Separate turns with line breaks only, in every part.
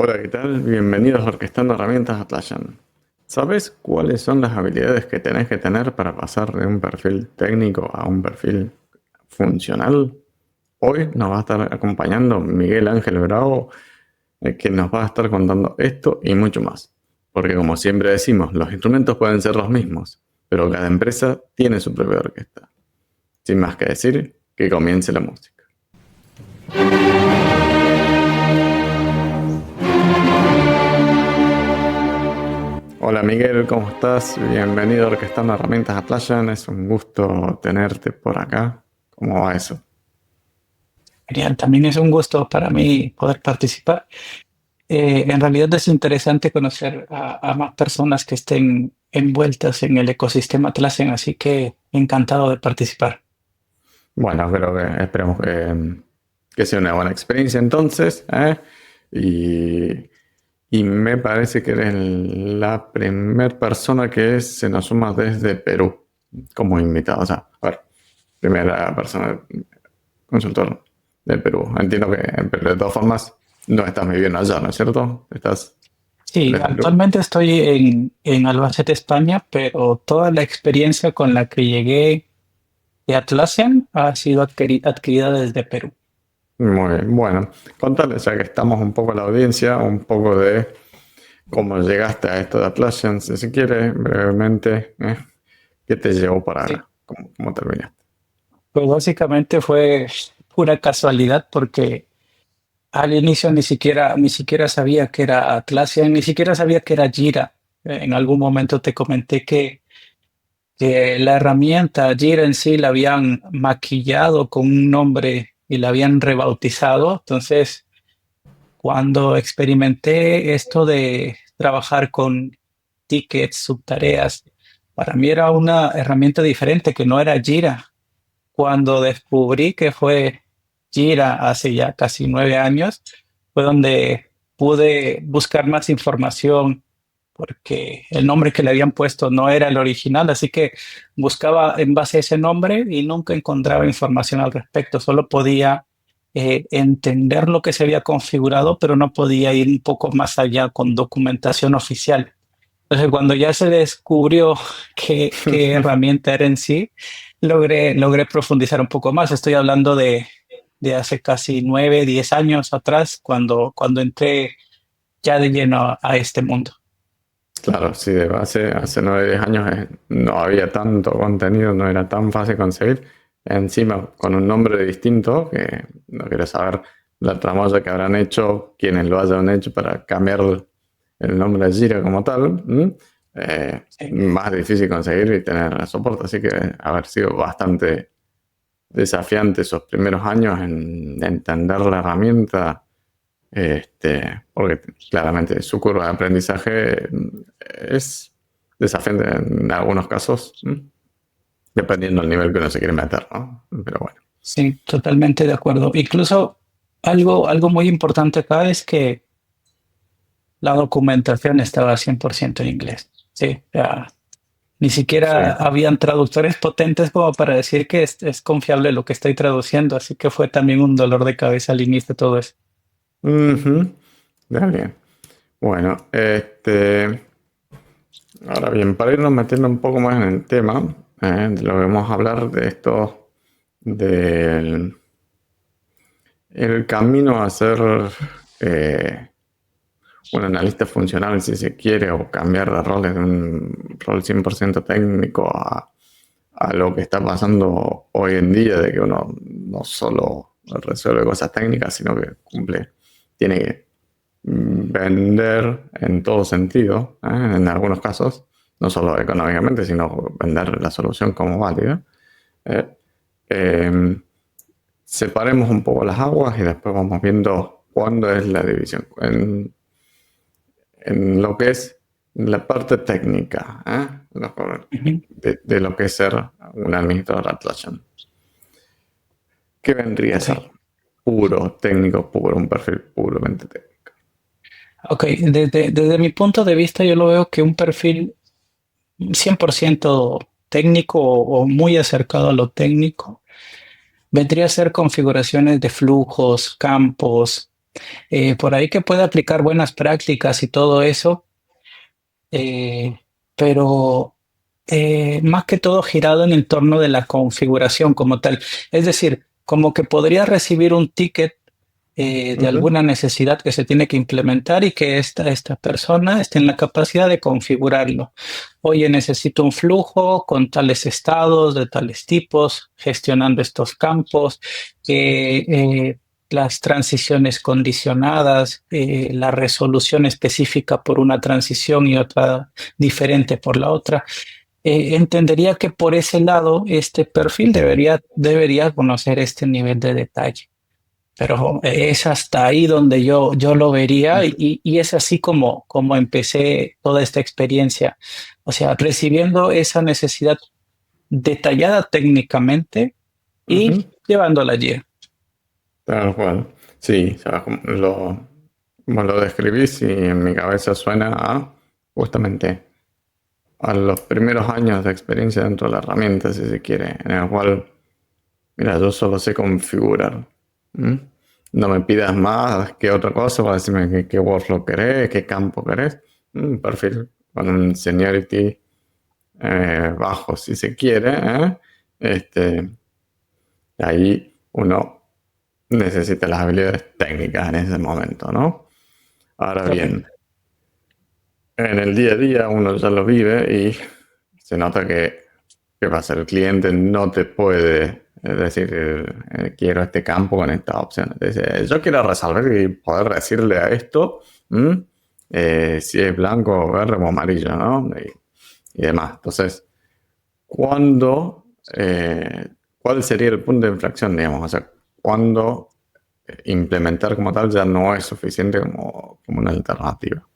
Hola, ¿qué tal? Bienvenidos a Orquestando Herramientas Atlassian. ¿Sabes cuáles son las habilidades que tenés que tener para pasar de un perfil técnico a un perfil funcional? Hoy nos va a estar acompañando Miguel Ángel Bravo, que nos va a estar contando esto y mucho más. Porque como siempre decimos, los instrumentos pueden ser los mismos, pero cada empresa tiene su propia orquesta. Sin más que decir, que comience la música. Hola Miguel, ¿cómo estás? Bienvenido a Orquestando Herramientas Atlassian. Es un gusto tenerte por acá. ¿Cómo va eso?
Genial, también es un gusto para mí poder participar. En realidad es interesante conocer a más personas que estén envueltas en el ecosistema Atlassian, así que encantado de participar.
Bueno, creo que esperemos que sea una buena experiencia entonces, ¿eh? Y, y me parece que eres la primera persona que se nos suma desde Perú como invitado. O sea, a ver, primera persona, consultor de Perú. Entiendo que, pero de todas formas, no estás viviendo allá, ¿no es cierto? Estás
Sí,
desde Perú.
actualmente estoy en Albacete, España, pero toda la experiencia con la que llegué de Atlassian ha sido adquirida desde Perú.
Muy bien, bueno, contale, ya que estamos un poco a la audiencia, un poco de cómo llegaste a esto de Atlassian, si quieres, brevemente, ¿qué te llevó para
Sí,
acá? ¿Cómo terminaste?
pues básicamente fue pura casualidad porque al inicio ni siquiera sabía que era Atlassian, ni siquiera sabía que era Jira. En algún momento te comenté que la herramienta Jira en sí la habían maquillado con un nombre y la habían rebautizado. Entonces, cuando experimenté esto de trabajar con tickets, subtareas, para mí era una herramienta diferente que no era Jira. Cuando descubrí que fue Jira hace ya casi 9 años, fue donde pude buscar más información porque el nombre que le habían puesto no era el original, así que buscaba en base a ese nombre y nunca encontraba información al respecto, solo podía entender lo que se había configurado, pero no podía ir un poco más allá con documentación oficial. Entonces, cuando ya se descubrió qué herramienta era en sí, logré profundizar un poco más. Estoy hablando de hace casi 9, 10 años atrás, cuando entré ya de lleno a este mundo.
Claro, sí, de base, hace 9 10 años no había tanto contenido, no era tan fácil conseguir. Encima, con un nombre distinto, que no quiero saber la tramoya que habrán hecho, quienes lo hayan hecho para cambiar el nombre de Jira como tal,
Sí,
más difícil conseguir y tener soporte. Así que haber sido bastante desafiante esos primeros años en entender la herramienta, porque claramente su curva de aprendizaje es desafiante en algunos casos, dependiendo del nivel que uno se quiere meter, ¿no? Pero bueno,
sí, totalmente de acuerdo. Incluso algo muy importante acá es que la documentación estaba 100% en inglés. Sí, ya, ni
sí.
siquiera habían traductores potentes como para decir que es confiable lo que estoy traduciendo, así que fue también un dolor de cabeza al inicio todo eso.
Ujú. Bien. Bueno, ahora bien, para irnos metiendo un poco más en el tema, de lo que vamos a hablar de esto, del el camino a ser eh, un analista funcional, si se quiere, o cambiar de roles de un rol 100% técnico a lo que está pasando hoy en día, de que uno no solo resuelve cosas técnicas, sino que tiene que vender en todo sentido, en algunos casos, no solo económicamente, sino vender la solución como válida. ¿eh? Eh, Separemos un poco las aguas y después vamos viendo cuándo es la división. En lo que es la parte técnica,
Ujú.
de lo que es ser un administrador Atlassian. ¿Qué vendría a
Ok,
ser puro técnico, puro, un perfil puramente técnico?
ok. Desde mi punto de vista, yo lo veo que un perfil 100% técnico o muy acercado a lo técnico vendría a ser configuraciones de flujos, campos, Por ahí que puede aplicar buenas prácticas y todo eso, eh, pero más que todo girado en el torno de la configuración como tal. Es decir, como que podría recibir un ticket de
Ujú.
alguna necesidad que se tiene que implementar y que esta persona esté en la capacidad de configurarlo. Oye, necesito un flujo con tales estados, de tales tipos, gestionando estos campos, las transiciones condicionadas, la resolución específica por una transición y otra diferente por la otra. Entendería que por ese lado este perfil debería conocer este nivel de detalle. Pero es hasta ahí donde yo lo vería y es así como empecé toda esta experiencia. O sea, recibiendo esa necesidad detallada técnicamente y
Ujú.
llevándola allí.
Tal cual. Sí, ya como lo describís y en mi cabeza suena a justamente a los primeros años de experiencia dentro de la herramienta, si se quiere, en el cual, mira, yo solo sé configurar. ¿Mm? No me pidas más que otra cosa para decirme qué workflow querés, qué campo querés. Un perfil con un seniority bajo, si se quiere. Este, ahí uno necesita las habilidades técnicas en ese momento, ¿no? Ahora bien,
Correcto.
en el día a día uno ya lo vive y se nota que, ¿qué pasa? El cliente no te puede decir, quiero este campo con estas opciones. Dice, yo quiero resolver y poder decirle a esto si es blanco, verde o amarillo, ¿no? Y demás. Entonces, ¿cuándo, cuál sería el punto de inflexión, digamos? O sea, ¿cuándo implementar como tal ya no es suficiente como una alternativa?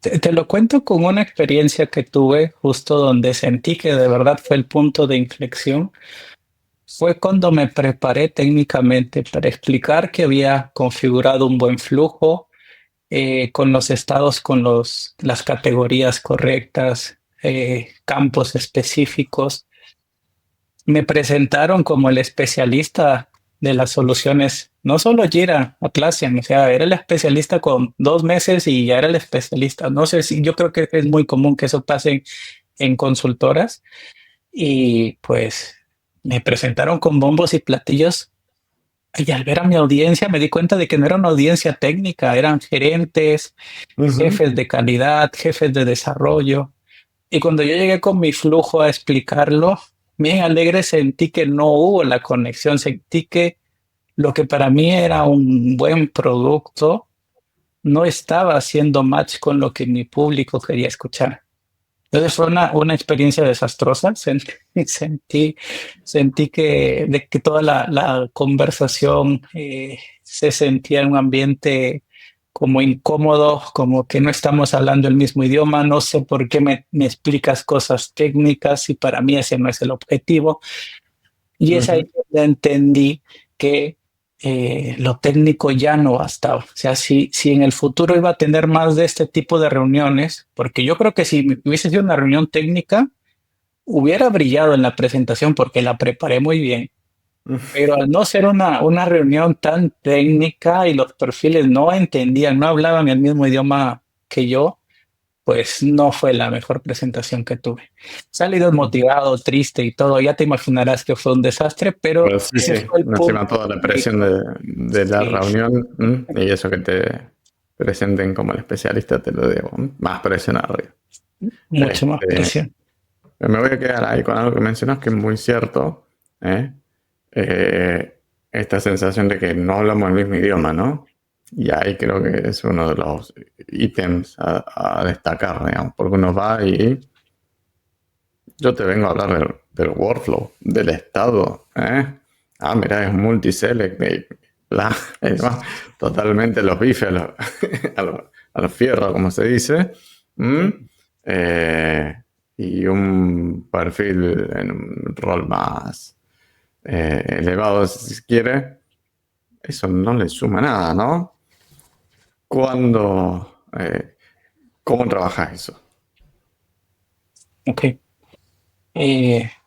Te lo cuento con una experiencia que tuve justo donde sentí que de verdad fue el punto de inflexión. Fue cuando me preparé técnicamente para explicar que había configurado un buen flujo, con los estados, con las categorías correctas, campos específicos. Me presentaron como el especialista de las soluciones, no solo Jira, Atlassian, o sea, era el especialista con 2 meses y ya era el especialista. No sé si yo creo que es muy común que eso pase en consultoras y pues me presentaron con bombos y platillos y al ver a mi audiencia me di cuenta de que no era una audiencia técnica, eran gerentes,
Ujú.
jefes de calidad, jefes de desarrollo. Y cuando yo llegué con mi flujo a explicarlo, bien alegre sentí que no hubo la conexión, sentí que lo que para mí era un buen producto no estaba haciendo match con lo que mi público quería escuchar. Entonces fue una experiencia desastrosa. Sentí, sentí que toda la conversación se sentía en un ambiente como incómodo, como que no estamos hablando el mismo idioma, no sé por qué me explicas cosas técnicas y para mí ese no es el objetivo. Y es ahí
Ujú.
que ya entendí que lo técnico ya no bastaba. O sea, si en el futuro iba a tener más de este tipo de reuniones, porque yo creo que si hubiese sido una reunión técnica, hubiera brillado en la presentación porque la preparé muy bien. Pero al no ser una reunión tan técnica y los perfiles no entendían, no hablaban el mismo idioma que yo, pues no fue la mejor presentación que tuve. Salí desmotivado, triste y todo. Ya te imaginarás que fue un desastre, pero
Pero sí,
ese
sí,
fue el
encima
punto
toda la
de
presión de la
sí,
reunión y eso que te presenten como el especialista, te lo digo, más presión arriba.
mucho más
Este,
presión.
me voy a quedar ahí con algo que mencionas que es muy cierto, ¿eh? Esta sensación de que no hablamos el mismo idioma, ¿no? Y ahí creo que es uno de los ítems a destacar, digamos, porque uno va y yo te vengo a hablar del workflow, del estado, ¿eh? Ah, mira, es multiselect, bla, y demás. Totalmente los bifes a los fierros, como se dice. ¿Mm? Eh, y un perfil en un rol más elevado, si se quiere, eso no le suma nada, ¿no? ¿Cuándo, cómo trabajas eso?
Ok.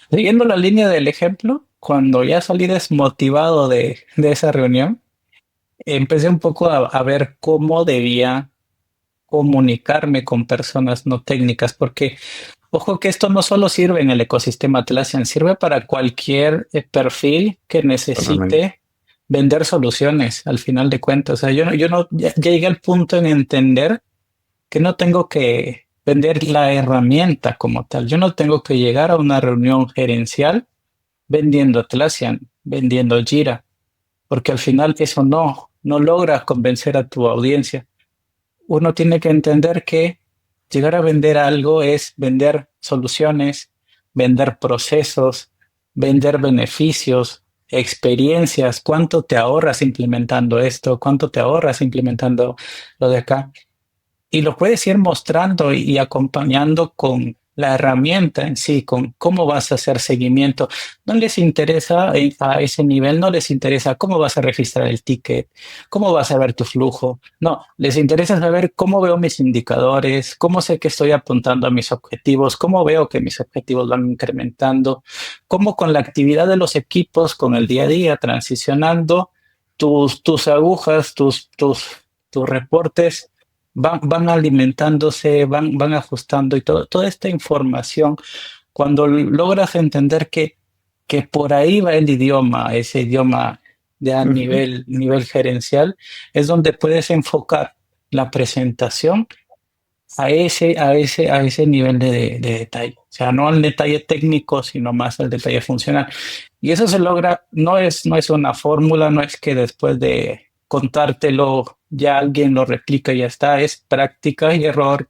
Siguiendo la línea del ejemplo, cuando ya salí desmotivado de esa reunión, empecé un poco a ver cómo debía comunicarme con personas no técnicas, porque ojo que esto no solo sirve en el ecosistema Atlassian, sirve para cualquier perfil que
Totalmente.
necesite vender soluciones al final de cuentas. O sea, ya llegué al punto en entender que no tengo que vender la herramienta como tal. Yo no tengo que llegar a una reunión gerencial vendiendo Atlassian, vendiendo Jira, porque al final eso no logra convencer a tu audiencia. Uno tiene que entender que llegar a vender algo es vender soluciones, vender procesos, vender beneficios, experiencias, cuánto te ahorras implementando esto, cuánto te ahorras implementando lo de acá. Y lo puedes ir mostrando y acompañando con la herramienta en sí, con cómo vas a hacer seguimiento. No les interesa a ese nivel, no les interesa cómo vas a registrar el ticket, cómo vas a ver tu flujo. No, les interesa saber cómo veo mis indicadores, cómo sé que estoy apuntando a mis objetivos, cómo veo que mis objetivos van incrementando, cómo con la actividad de los equipos, con el día a día, transicionando tus agujas, tus reportes van alimentándose, van ajustando y toda esta información, cuando logras entender que por ahí va el idioma, ese idioma ya a
Ujú.
nivel gerencial, es donde puedes enfocar la presentación a ese nivel de detalle. O sea, no al detalle técnico, sino más al detalle funcional. Y eso se logra, no es una fórmula, no es que después de contártelo ya alguien lo replica y ya está, es práctica y error,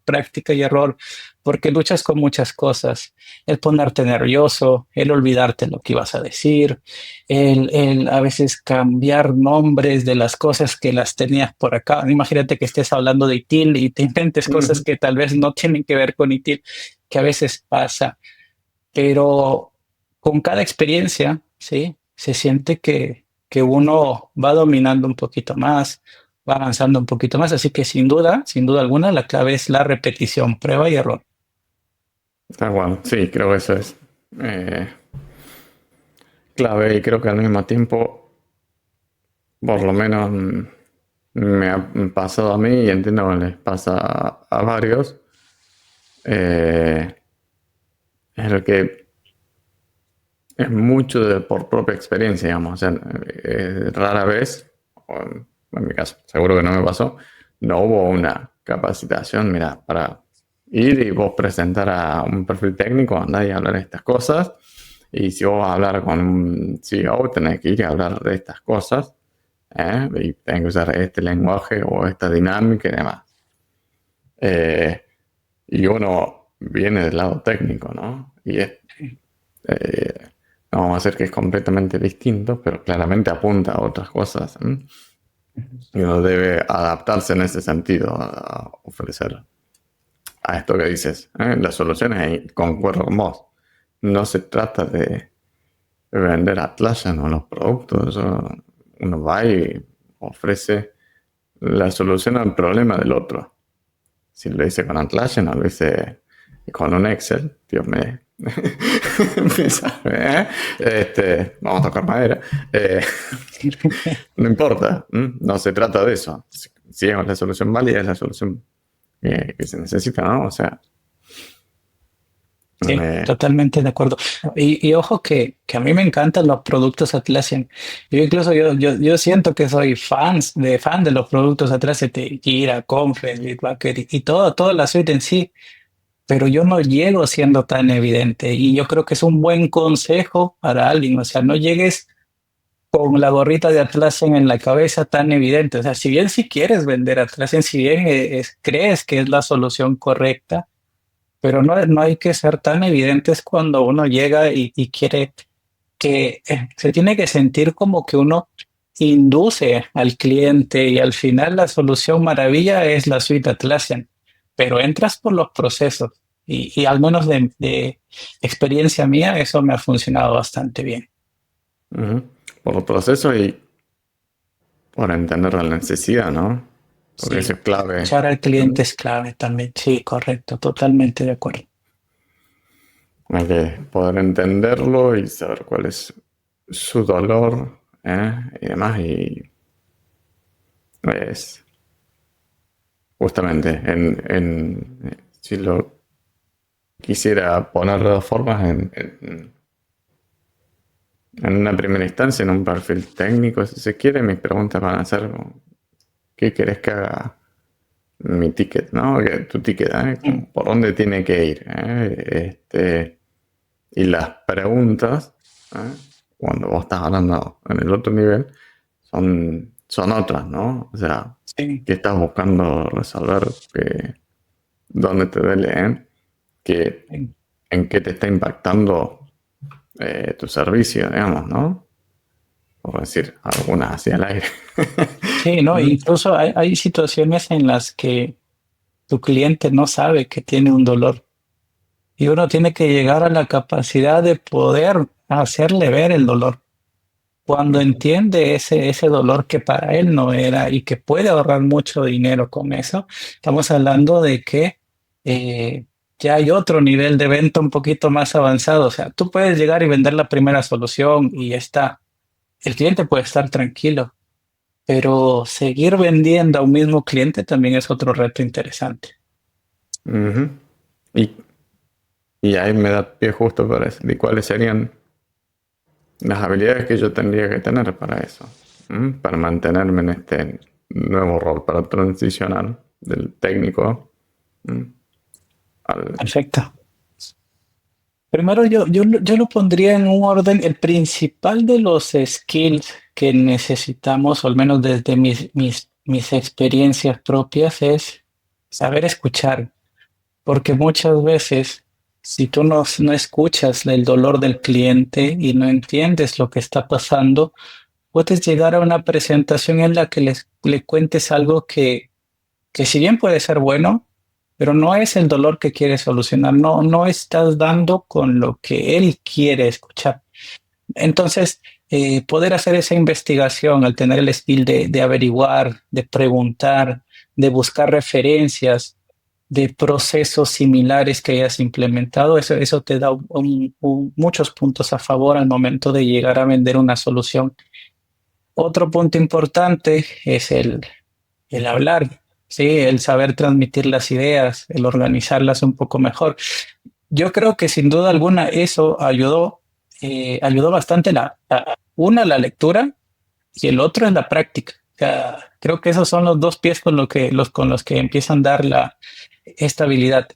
porque luchas con muchas cosas. El ponerte nervioso, el olvidarte lo que ibas a decir, el a veces cambiar nombres de las cosas que las tenías por acá. Imagínate que estés hablando de ITIL y te inventes cosas
Ujú.
que tal vez no tienen que ver con ITIL, que a veces pasa, pero con cada experiencia, ¿sí? Se siente que uno va dominando un poquito más, va avanzando un poquito más, así que sin duda alguna, la clave es la repetición, prueba y error.
Tal cual. Sí, creo que eso es eh, clave y creo que al mismo tiempo, por lo menos me ha pasado a mí y entiendo que les pasa a varios, eh, es el que es mucho por propia experiencia, digamos. O sea, rara vez, o en mi caso, seguro que no me pasó, no hubo una capacitación, mira, para ir y vos presentar a un perfil técnico, andar y hablar de estas cosas. Y si vos vas a hablar con un CEO, tenés que ir a hablar de estas cosas, y tenés que usar este lenguaje o esta dinámica y demás. Eh, y uno viene del lado técnico, ¿no? Y es eh, no vamos a decir que es completamente distinto, pero claramente apunta a otras cosas. Y uno debe adaptarse en ese sentido a ofrecer a esto que dices. Las soluciones, y concuerdo con vos. No se trata de vender Atlassian o los productos. Uno va y ofrece la solución al problema del otro. Si lo hice con Atlassian o lo hice con un Excel, Dios me... vamos a tocar madera. Eh, no importa, no se trata de eso. Si es la solución válida, es la solución que se necesita, ¿no? O sea,
Sí,
eh,
totalmente de acuerdo. Y ojo que a mí me encantan los productos Atlassian. Yo siento que soy fan de los productos Atlassian, de Jira, Confluence, Bitbucket y toda la suite en sí, pero yo no llego siendo tan evidente y yo creo que es un buen consejo para alguien. O sea, no llegues con la gorrita de Atlassian en la cabeza tan evidente. O sea, si bien si quieres vender Atlassian, si bien crees que es la solución correcta, pero no hay que ser tan evidentes cuando uno llega y quiere que se tiene que sentir como que uno induce al cliente y al final la solución maravilla es la suite Atlassian, pero entras por los procesos y al menos de experiencia mía eso me ha funcionado bastante bien.
ujú, por el proceso y por entender la necesidad, ¿no? Porque eso
Sí,
es clave.
escuchar al cliente es clave también. Sí, correcto, totalmente de acuerdo.
Hay que poder entenderlo y saber cuál es su dolor, y demás. Y Es justamente, si lo quisiera poner de dos formas, en una primera instancia, en un perfil técnico, si se quiere, mis preguntas van a ser, ¿qué querés que haga mi ticket, ¿no? Tu ticket, ¿eh?
Mm.
¿Por dónde tiene que ir? Y las preguntas, ¿eh? Cuando vos estás hablando en el otro nivel, son otras, ¿no? O sea,
Sí,
¿qué estás buscando resolver? ¿Dónde te duele? ¿Qué,
sí.
¿En qué te está impactando tu servicio, digamos, ¿no? Por decir algunas hacia el aire.
Sí, ¿no?
¿Mm?
Incluso hay situaciones en las que tu cliente no sabe que tiene un dolor y uno tiene que llegar a la capacidad de poder hacerle ver el dolor. Cuando entiende ese dolor que para él no era y que puede ahorrar mucho dinero con eso, estamos hablando de que eh, ya hay otro nivel de venta un poquito más avanzado. O sea, tú puedes llegar y vender la primera solución y ya está. El cliente puede estar tranquilo, pero seguir vendiendo a un mismo cliente también es otro reto interesante.
Ujú. Y, y ahí me da pie justo para eso. ¿Y cuáles serían las habilidades que yo tendría que tener para eso? Para mantenerme en este nuevo rol, para transicionar del técnico, ¿m? al...
Perfecto. Primero yo lo pondría en un orden, el principal de los skills que necesitamos, o al menos desde mis experiencias propias, es saber escuchar, porque muchas veces si tú no escuchas el dolor del cliente y no entiendes lo que está pasando, puedes llegar a una presentación en la que le cuentes algo que si bien puede ser bueno, pero no es el dolor que quiere solucionar, no estás dando con lo que él quiere escuchar. Entonces, poder hacer esa investigación, al tener el skill de averiguar, de preguntar, de buscar referencias de procesos similares que hayas implementado, eso te da muchos puntos a favor al momento de llegar a vender una solución. Otro punto importante es el hablar, sí, el saber transmitir las ideas, el organizarlas un poco mejor. Yo creo que sin duda alguna eso ayudó bastante la lectura y el otro es la práctica. O sea, creo que esos son los dos pies con los que empiezan a dar la estabilidad.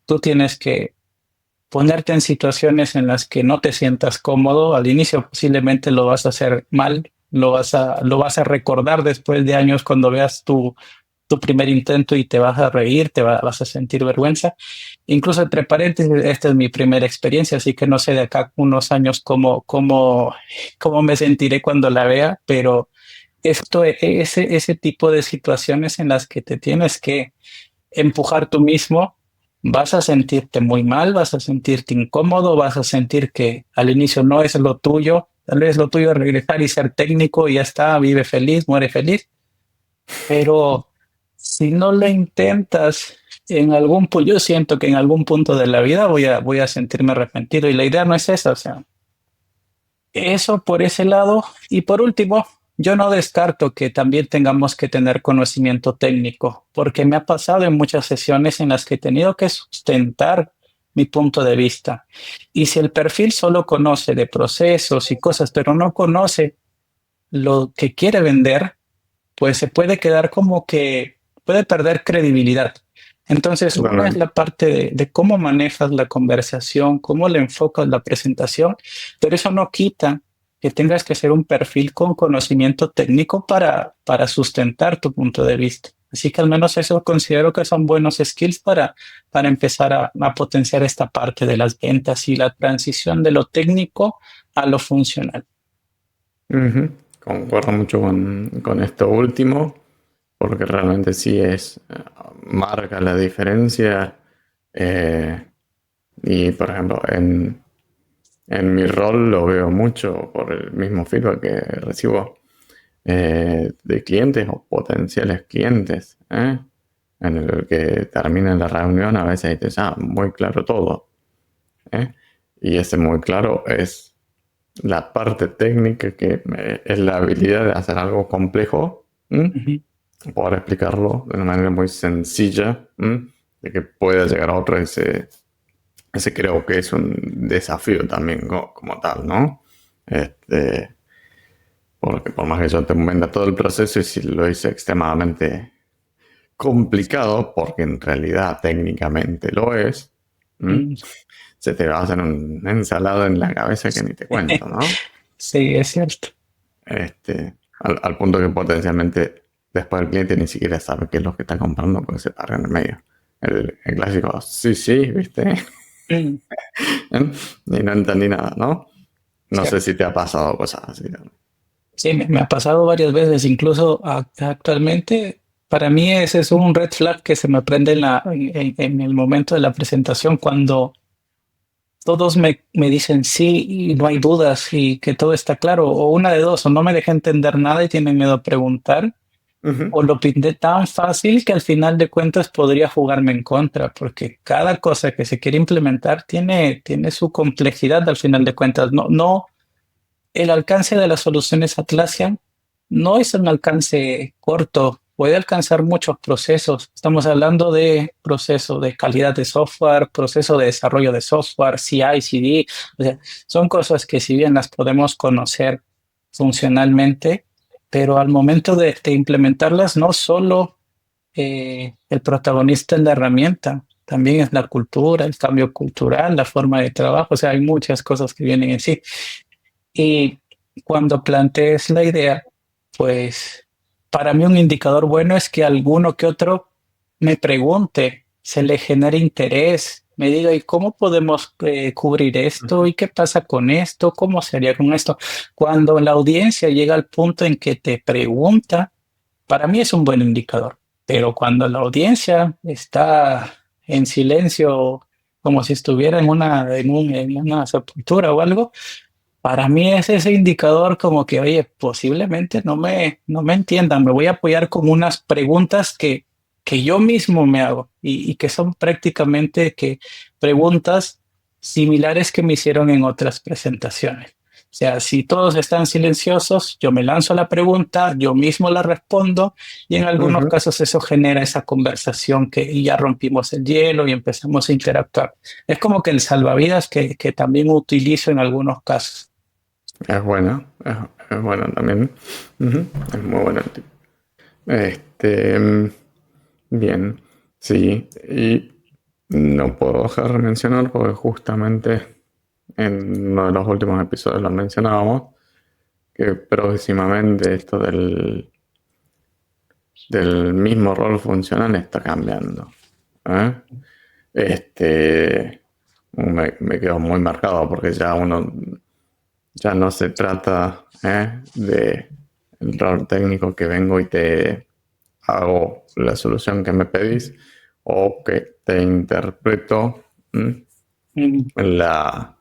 Tú tienes que ponerte en situaciones en las que no te sientas cómodo. Al inicio posiblemente lo vas a hacer mal, lo vas a recordar después de años cuando veas tu primer intento y te vas a reír, vas a sentir vergüenza. Incluso entre paréntesis, esta es mi primera experiencia, así que no sé de acá unos años cómo me sentiré cuando la vea, pero ese tipo de situaciones en las que te tienes que empujar tú mismo, vas a sentirte muy mal, vas a sentirte incómodo, vas a sentir que al inicio no es lo tuyo, tal vez lo tuyo es regresar y ser técnico y ya está, vive feliz, muere feliz, pero si no lo intentas en algún punto, yo siento que en algún punto de la vida voy a sentirme arrepentido y la idea no es esa, o sea, eso por ese lado. Y por último, yo no descarto que también tengamos que tener conocimiento técnico, porque me ha pasado en muchas sesiones en las que he tenido que sustentar mi punto de vista. Y si el perfil solo conoce de procesos y cosas, pero no conoce lo que quiere vender, pues se puede quedar como que puede perder credibilidad. Entonces, una es
Totalmente.
la parte de cómo manejas la conversación, cómo le enfocas la presentación, pero eso no quita que tengas que ser un perfil con conocimiento técnico para sustentar tu punto de vista. Así que al menos eso considero que son buenos skills para empezar a potenciar esta parte de las ventas y la transición de lo técnico a lo funcional.
Ujú. Concuerdo mucho con esto último, porque realmente sí marca la diferencia. eh, y por ejemplo, en mi rol lo veo mucho por el mismo feedback que recibo de clientes o potenciales clientes, en el que termina la reunión a veces dices, muy claro todo, ¿eh? Y ese muy claro es la parte técnica que es la habilidad de hacer algo complejo, ¿m?
Ujú.
poder explicarlo de una manera muy sencilla, de que pueda llegar a otro. Ese creo que es un desafío también como tal, ¿no? Este, porque por más que yo te venda todo el proceso y si lo hice extremadamente complicado, porque en realidad técnicamente lo es, ¿m?
Mm.
Se te va a hacer una ensalada en la cabeza que ni te cuento, ¿no?
Sí, es cierto.
Al punto que potencialmente después el cliente ni siquiera sabe qué es lo que está comprando porque se tarda en el medio. El clásico, sí, sí, ¿viste?
Mm.
Y no entendí nada, ¿no? No sé
Cierto.
si te ha pasado cosas así, ¿no?
Sí, me ha pasado varias veces, incluso actualmente, para mí ese es un red flag que se me prende en el momento de la presentación, cuando todos me dicen sí y no hay dudas y que todo está claro, o una de dos, o no me deja entender nada y tienen miedo a preguntar,
Ujú,
o lo pinté tan fácil que al final de cuentas podría jugarme en contra, porque cada cosa que se quiere implementar tiene su complejidad al final de cuentas. No, el alcance de las soluciones Atlassian no es un alcance corto, puede alcanzar muchos procesos. Estamos hablando de proceso de calidad de software, proceso de desarrollo de software, CI, CD. O sea, son cosas que si bien las podemos conocer funcionalmente, pero al momento de implementarlas, no solo el protagonista es la herramienta, también es la cultura, el cambio cultural, la forma de trabajo. O sea, hay muchas cosas que vienen en sí. Y cuando plantees la idea, pues para mí un indicador bueno es que alguno que otro me pregunte, se le genere interés, me diga, ¿y cómo podemos cubrir esto?
ujú.
¿Y qué pasa con esto? ¿Cómo sería con esto? Cuando la audiencia llega al punto en que te pregunta, para mí es un buen indicador. Pero cuando la audiencia está en silencio, como si estuviera en una sepultura o algo, para mí es ese indicador como que, oye, posiblemente no me entiendan. Me voy a apoyar con unas preguntas que yo mismo me hago y que son prácticamente que preguntas similares que me hicieron en otras presentaciones. O sea, si todos están silenciosos, yo me lanzo la pregunta, yo mismo la respondo y en algunos
Ujú.
casos eso genera esa conversación que ya rompimos el hielo y empezamos a interactuar. Es como que el salvavidas que también utilizo en algunos casos.
Es bueno, es bueno también. Ujú, es muy bueno el tipo. Este, mm, bien, sí. Y no puedo dejar de mencionar porque justamente en uno de los últimos episodios lo mencionábamos, que próximamente esto del mismo rol funcional está cambiando. ¿Eh? Este, me quedo muy marcado porque ya no se trata de el rol técnico que vengo y te hago la solución que me pedís o que te interpreto
Mm.
la,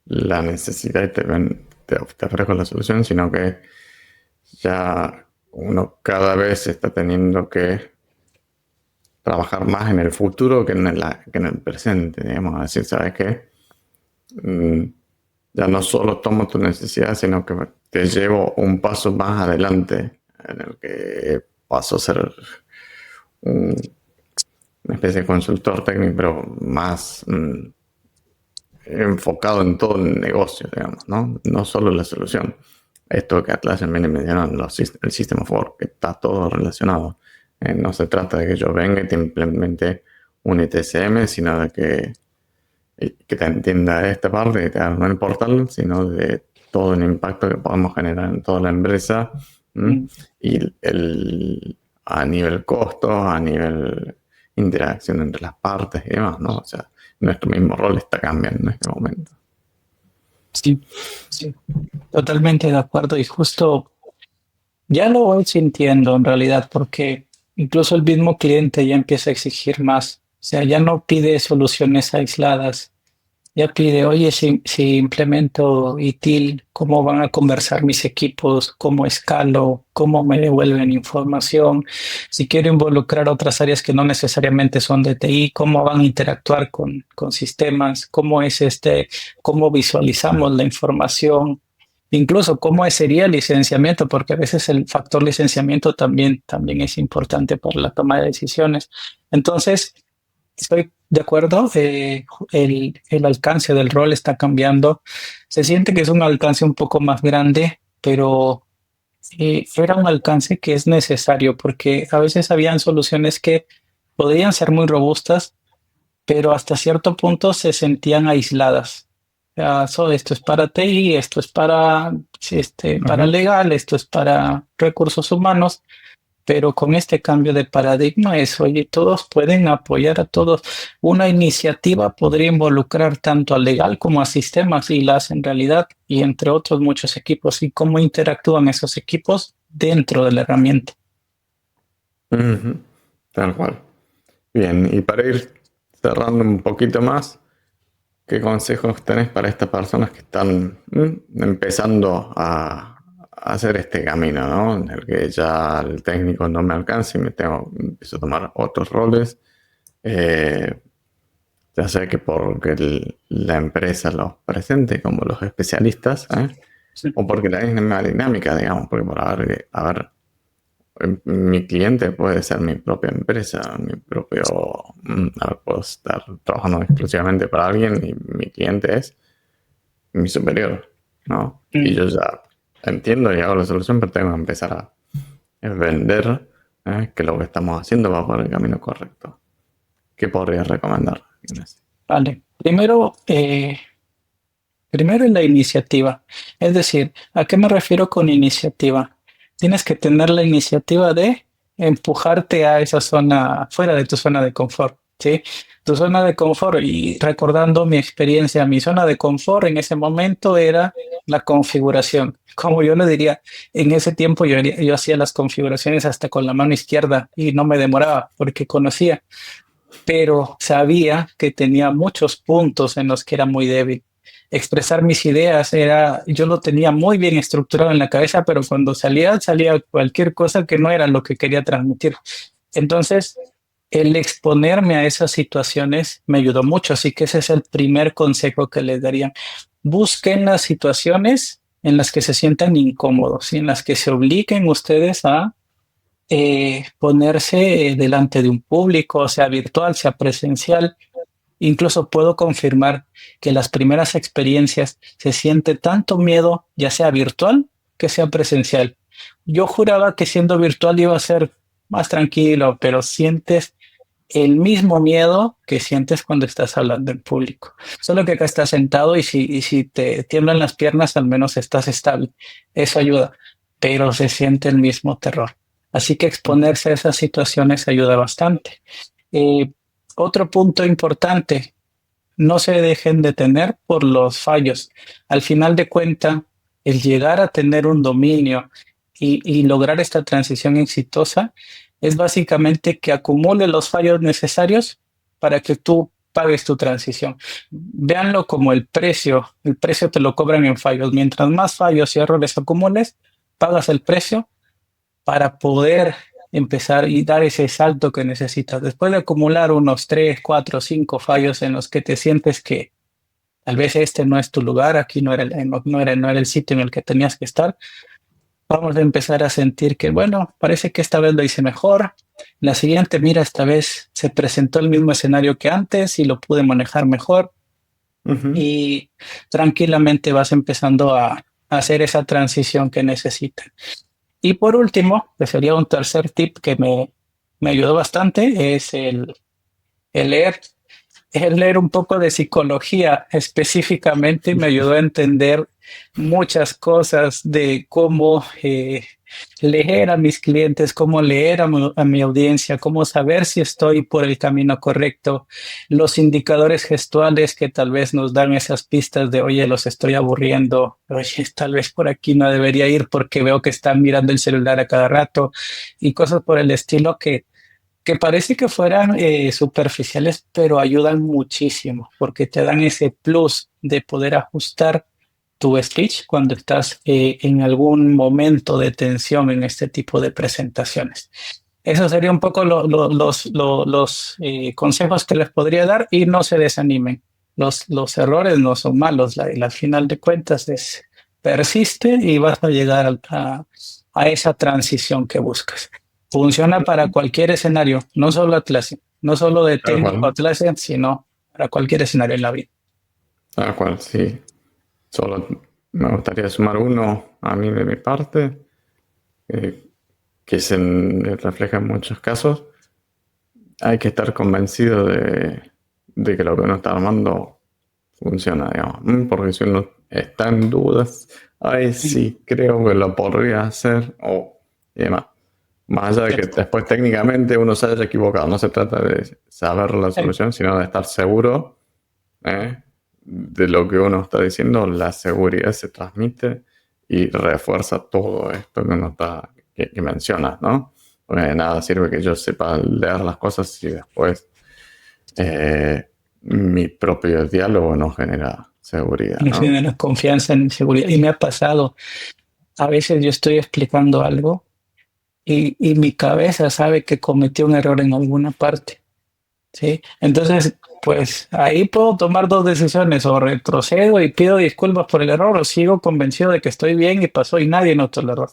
la necesidad y te ofrezco la solución, sino que ya uno cada vez está teniendo que trabajar más en el futuro que en el presente, digamos, decir, ¿sabes qué? Mm, ya no solo tomo tu necesidad, sino que te llevo un paso más adelante en el que paso a ser una especie de consultor técnico, pero más enfocado en todo el negocio, digamos, ¿no? No solo la solución. Esto que Atlassian viene mencionando, el System of Work, que está todo relacionado. No se trata de que yo venga y te implemente un ITSM, sino de que te entienda esta parte, que te haga el portal, sino de todo el impacto que podemos generar en toda la empresa. ¿M?
Mm.
Y a nivel costo, a nivel interacción entre las partes y demás, ¿no? O sea, nuestro mismo rol está cambiando en este momento.
Sí, sí, totalmente de acuerdo y justo ya lo voy sintiendo en realidad porque incluso el mismo cliente ya empieza a exigir más, o sea, ya no pide soluciones aisladas, ya pide, oye, si implemento ITIL, ¿cómo van a conversar mis equipos? ¿Cómo escalo? ¿Cómo me devuelven información? Si quiero involucrar otras áreas que no necesariamente son de TI, ¿cómo van a interactuar con sistemas? ¿Cómo es cómo visualizamos la información? incluso cómo sería el licenciamiento, porque a veces el factor licenciamiento también es importante para la toma de decisiones. Entonces, estoy de acuerdo, el alcance del rol está cambiando. Se siente que es un alcance un poco más grande, pero era un alcance que es necesario porque a veces habían soluciones que podrían ser muy robustas, pero hasta cierto punto se sentían aisladas. Esto es para TI, esto es para
Ujú.
legal, esto es para recursos humanos, pero con este cambio de paradigma es, oye, todos pueden apoyar a todos. Una iniciativa podría involucrar tanto a legal como a sistemas y la hacen realidad, y entre otros muchos equipos, y cómo interactúan esos equipos dentro de la herramienta.
Ujú. Tal cual. Bien, y para ir cerrando un poquito más, ¿qué consejos tenés para estas personas que están empezando a hacer este camino, ¿no? En el que ya el técnico no me alcanza y empiezo a tomar otros roles, eh, ya sea que porque la empresa los presente como los especialistas, ¿eh?
Sí.
O porque la misma dinámica, digamos, porque a ver, mi cliente puede ser mi propia empresa, mi propio, a ver, puedo estar trabajando exclusivamente para alguien y mi cliente es mi superior, ¿no? Y
Mm.
yo ya entiendo y hago la solución, pero tengo que empezar a vender, que lo que estamos haciendo va por el camino correcto. ¿Qué podrías recomendar, Inés?
Vale. Primero en la iniciativa. Es decir, ¿a qué me refiero con iniciativa? Tienes que tener la iniciativa de empujarte a esa zona, fuera de tu zona de confort, ¿sí? Tu zona de confort, y recordando mi experiencia, mi zona de confort en ese momento era la configuración. Como yo le diría, en ese tiempo yo hacía las configuraciones hasta con la mano izquierda y no me demoraba porque conocía, pero sabía que tenía muchos puntos en los que era muy débil. Expresar mis ideas yo lo tenía muy bien estructurado en la cabeza, pero cuando salía cualquier cosa que no era lo que quería transmitir. Entonces, el exponerme a esas situaciones me ayudó mucho, así que ese es el primer consejo que les daría. Busquen las situaciones en las que se sientan incómodos y en las que se obliguen ustedes a ponerse delante de un público, sea virtual, sea presencial. Incluso puedo confirmar que las primeras experiencias se siente tanto miedo, ya sea virtual que sea presencial. Yo juraba que siendo virtual iba a ser más tranquilo, pero sientes el mismo miedo que sientes cuando estás hablando en público. Solo que acá estás sentado y si te tiemblan las piernas, al menos estás estable. Eso ayuda, pero se siente el mismo terror. Así que exponerse a esas situaciones ayuda bastante. Eh, Otro punto importante, no se dejen detener por los fallos. Al final de cuentas, el llegar a tener un dominio y lograr esta transición exitosa es básicamente que acumule los fallos necesarios para que tú pagues tu transición. Véanlo como el precio te lo cobran en fallos. Mientras más fallos y errores acumules, pagas el precio para poder empezar y dar ese salto que necesitas. Después de acumular unos 3, 4, 5 fallos en los que te sientes que tal vez este no es tu lugar, aquí no era el sitio en el que tenías que estar, vamos a empezar a sentir que, bueno, parece que esta vez lo hice mejor. La siguiente, mira, esta vez se presentó el mismo escenario que antes y lo pude manejar mejor,
Ujú.
y tranquilamente vas empezando a hacer esa transición que necesitas. Y por último, que sería un tercer tip que me ayudó bastante, es el leer. El leer un poco de psicología específicamente me ayudó a entender muchas cosas de cómo leer a mis clientes, cómo leer a mi audiencia, cómo saber si estoy por el camino correcto, los indicadores gestuales que tal vez nos dan esas pistas de, oye, los estoy aburriendo, oye, tal vez por aquí no debería ir porque veo que están mirando el celular a cada rato, y cosas por el estilo que parece que fueran superficiales, pero ayudan muchísimo porque te dan ese plus de poder ajustar tu speech cuando estás en algún momento de tensión en este tipo de presentaciones. Eso sería un poco los consejos que les podría dar, y no se desanimen. Los errores no son malos, al final de cuentas persiste y vas a llegar a esa transición que buscas. Funciona para cualquier escenario, no solo Atlassian, no solo de
Tal
técnico
cual,
Atlassian, sino para cualquier escenario en la vida.
tal cual, sí. Solo me gustaría sumar uno a mí de mi parte, eh, que refleja en muchos casos. Hay que estar convencido de que lo que uno está armando funciona, digamos. Porque si uno está en dudas, ay, sí, creo que lo podría hacer, y demás. Más allá de que después técnicamente uno se haya equivocado, no se trata de saber la solución, sino de estar seguro, de lo que uno está diciendo. La seguridad se transmite y refuerza todo esto que uno está, que mencionas, ¿no? Porque de nada sirve que yo sepa leer las cosas si después mi propio diálogo no genera seguridad,
No
¿no?
tienes confianza en seguridad. Y me ha pasado, a veces yo estoy explicando algo y mi cabeza sabe que cometí un error en alguna parte, ¿sí? Entonces, pues ahí puedo tomar dos decisiones: o retrocedo y pido disculpas por el error, o sigo convencido de que estoy bien y pasó y nadie notó el error.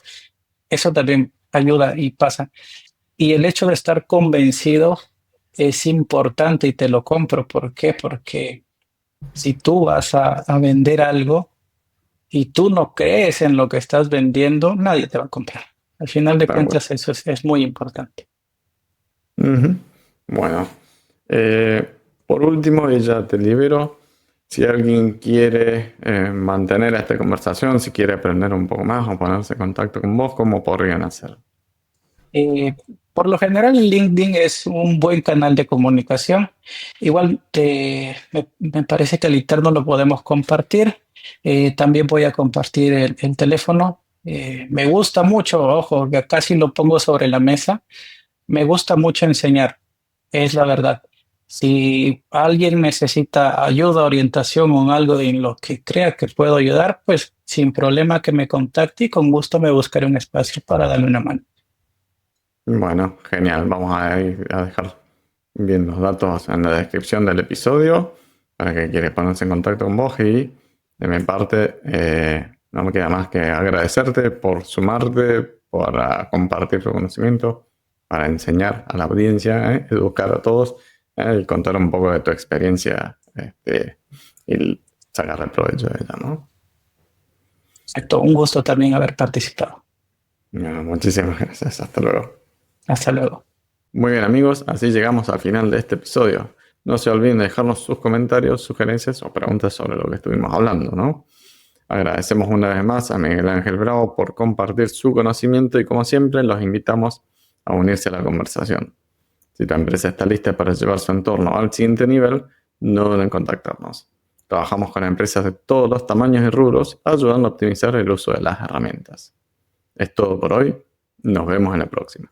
Eso también ayuda y pasa. Y el hecho de estar convencido es importante y te lo compro. ¿Por qué? Porque si tú vas a vender algo y tú no crees en lo que estás vendiendo, nadie te va a comprar. Al final de
Tal cual.
cuentas, eso es muy importante.
Ujú. Bueno, por último, y ya te libero. Si alguien quiere mantener esta conversación, si quiere aprender un poco más o ponerse en contacto con vos, ¿cómo podrían hacer?
Eh, por lo general, LinkedIn es un buen canal de comunicación. Igual me parece que el interno lo podemos compartir. También voy a compartir el teléfono. Me gusta mucho, ojo, que casi lo pongo sobre la mesa. Me gusta mucho enseñar, es la verdad. Si alguien necesita ayuda, orientación o algo en lo que crea que puedo ayudar, pues sin problema que me contacte y con gusto me buscaré un espacio para darle una mano.
Bueno, genial. Vamos a dejar bien los datos en la descripción del episodio para que quieras ponerse en contacto con vos. Y de mi parte, no me queda más que agradecerte por sumarte, por compartir tu conocimiento, para enseñar a la audiencia, educar a todos, y contar un poco de tu experiencia, y sacar el provecho de ella, ¿no?
Exacto, un gusto también haber participado.
Bueno, muchísimas gracias. Hasta luego.
Hasta luego.
Muy bien, amigos, así llegamos al final de este episodio. No se olviden de dejarnos sus comentarios, sugerencias o preguntas sobre lo que estuvimos hablando, ¿no? Agradecemos una vez más a Miguel Ángel Bravo por compartir su conocimiento y, como siempre, los invitamos a unirse a la conversación. Si tu empresa está lista para llevar su entorno al siguiente nivel, no duden en contactarnos. Trabajamos con empresas de todos los tamaños y rubros, ayudando a optimizar el uso de las herramientas. Es todo por hoy. Nos vemos en la próxima.